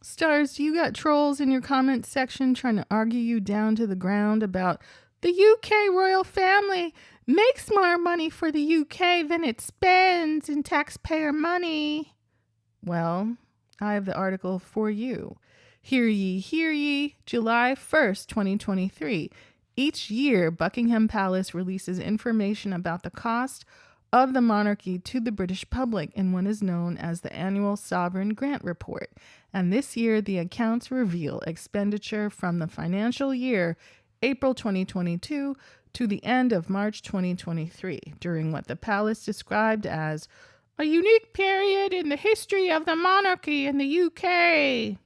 Stars, you got trolls in your comments section trying to argue you down to the ground about the UK royal family makes more money for the UK than it spends in taxpayer money. Well, I have the article for you. Hear ye, July 1st, 2023. Each year, Buckingham Palace releases information about the cost of the monarchy to the British public in what is known as the annual Sovereign Grant Report. And this year, the accounts reveal expenditure from the financial year April 2022 to the end of March 2023, during what the palace described as a unique period in the history of the monarchy in the UK.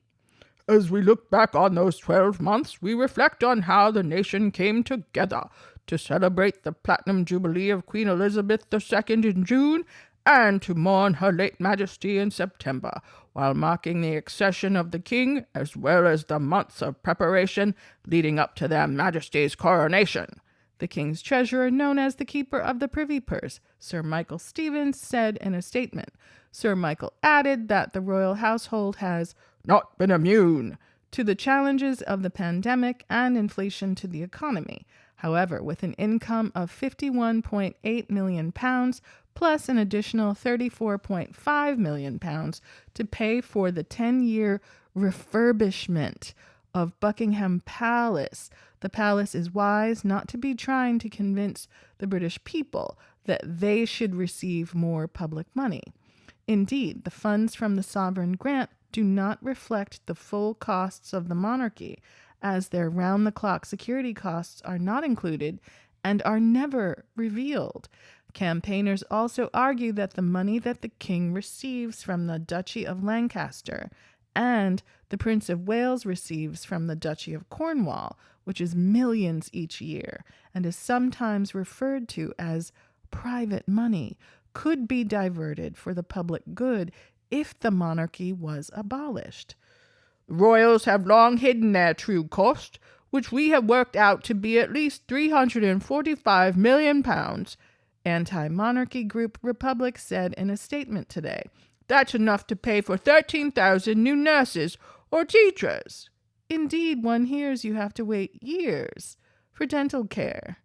As we look back on those 12 months, we reflect on how the nation came together to celebrate the Platinum Jubilee of Queen Elizabeth II in June and to mourn Her late Majesty in September, while marking the accession of the King as well as the months of preparation leading up to their Majesty's coronation. The King's Treasurer, known as the Keeper of the Privy Purse, Sir Michael Stevens, said in a statement. Sir Michael added that the royal household has not been immune to the challenges of the pandemic and inflation to the economy. However, with an income of £51.8 million plus an additional £34.5 million to pay for the 10-year refurbishment of Buckingham Palace, the palace is wise not to be trying to convince the British people that they should receive more public money. Indeed, the funds from the sovereign grant do not reflect the full costs of the monarchy, as their round-the-clock security costs are not included and are never revealed. Campaigners also argue that the money that the king receives from the Duchy of Lancaster and the Prince of Wales receives from the Duchy of Cornwall, which is millions each year and is sometimes referred to as private money, could be diverted for the public good if the monarchy was abolished. Royals have long hidden their true cost, which we have worked out to be at least £345 million, anti-monarchy group Republic said in a statement today. That's enough to pay for 13,000 new nurses or teachers. Indeed, one hears you have to wait years for dental care,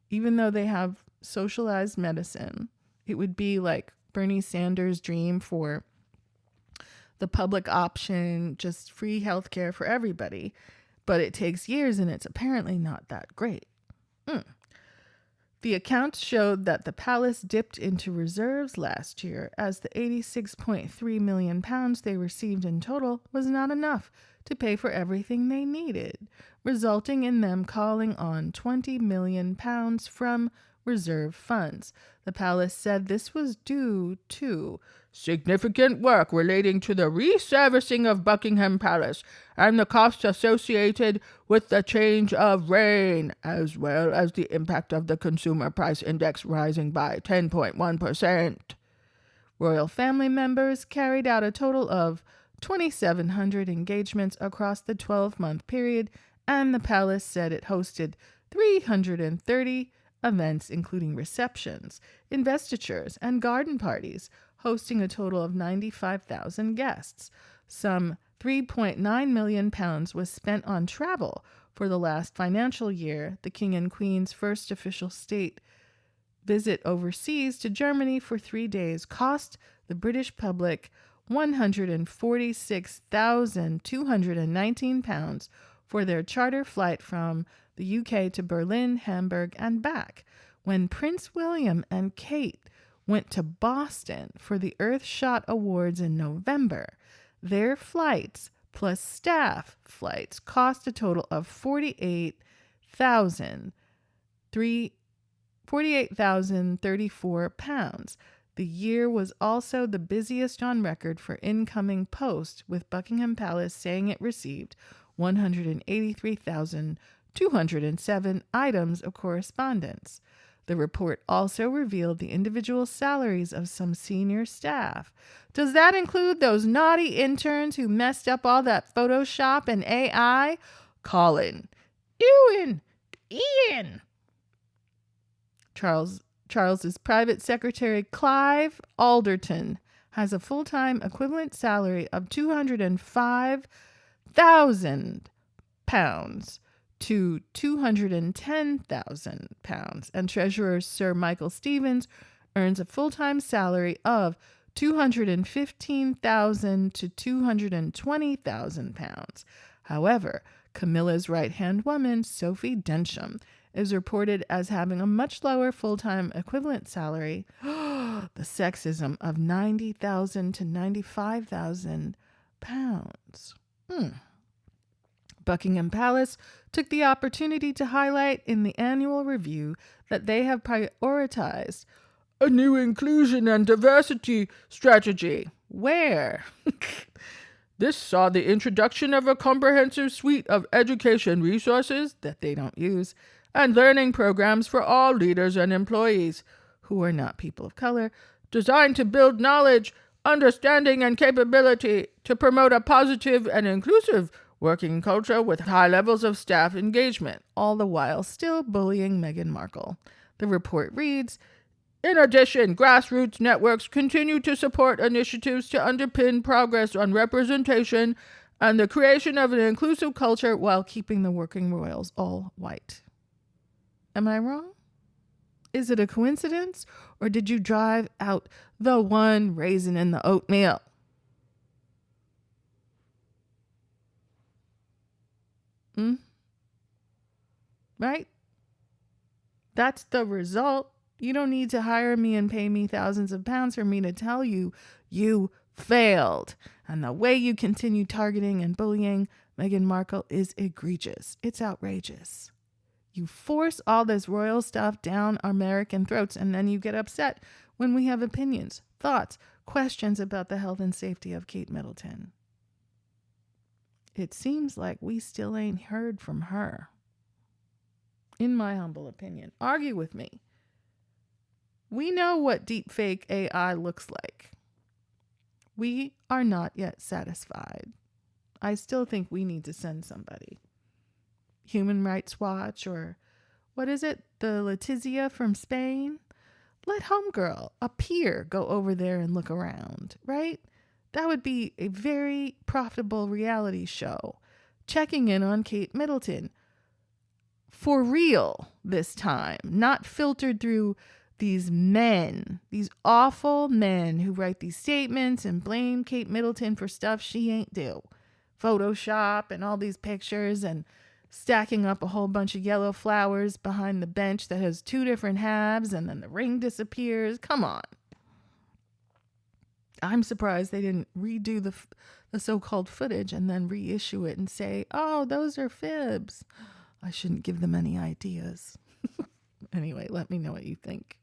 even though they have socialized medicine. It would be like Bernie Sanders' dream for the public option, just free health care for everybody. But it takes years and it's apparently not that great. The accounts showed that the palace dipped into reserves last year, as the £86.3 million they received in total was not enough to pay for everything they needed, resulting in them calling on £20 million from reserve funds. The palace said this was due to significant work relating to the resurfacing of Buckingham Palace and the costs associated with the change of reign, as well as the impact of the consumer price index rising by 10.1%. Royal family members carried out a total of 2,700 engagements across the 12-month period, and the palace said it hosted 330 events, including receptions, investitures, and garden parties, hosting a total of 95,000 guests. Some £3.9 million was spent on travel for the last financial year. The King and Queen's first official state visit overseas to Germany for 3 days cost the British public £146,219 for their charter flight from the UK to Berlin, Hamburg, and back. When Prince William and Kate went to Boston for the Earthshot Awards in November, their flights plus staff flights cost a total of £48,034. The year was also the busiest on record for incoming post, with Buckingham Palace saying it received 183,207 items of correspondence. The report also revealed the individual salaries of some senior staff. Does that include those naughty interns who messed up all that Photoshop and AI? Colin, Ian. Charles's private secretary, Clive Alderton, has a full-time equivalent salary of £205,000 to £210,000, and Treasurer Sir Michael Stevens earns a full-time salary of £215,000 to £220,000. However, Camilla's right-hand woman, Sophie Densham, is reported as having a much lower full-time equivalent salary, the sexism, of £90,000 to £95,000. Buckingham Palace took the opportunity to highlight in the annual review that they have prioritized a new inclusion and diversity strategy. Where? This saw the introduction of a comprehensive suite of education resources that they don't use and learning programs for all leaders and employees who are not people of color, designed to build knowledge, understanding, and capability to promote a positive and inclusive working culture with high levels of staff engagement, all the while still bullying Meghan Markle. The report reads, in addition, grassroots networks continue to support initiatives to underpin progress on representation and the creation of an inclusive culture while keeping the working royals all white. Am I wrong? Is it a coincidence, or did you drive out the one raisin in the oatmeal? Right? That's the result. You don't need to hire me and pay me thousands of pounds for me to tell you you failed. And the way you continue targeting and bullying Meghan Markle is egregious. It's outrageous. You force all this royal stuff down American throats, and then you get upset when we have opinions, thoughts, questions about the health and safety of Kate Middleton. It seems like we still ain't heard from her. In my humble opinion. Argue with me. We know what deepfake AI looks like. We are not yet satisfied. I still think we need to send somebody. Human Rights Watch, or what is it? The Letizia from Spain? Let Homegirl, a peer, go over there and look around, right? That would be a very profitable reality show. Checking in on Kate Middleton. For real this time. Not filtered through these men. These awful men who write these statements and blame Kate Middleton for stuff she ain't do. Photoshop and all these pictures and stacking up a whole bunch of yellow flowers behind the bench that has two different halves, and then the ring disappears. Come on. I'm surprised they didn't redo the so-called footage and then reissue it and say, oh, those are fibs. I shouldn't give them any ideas. Anyway, let me know what you think.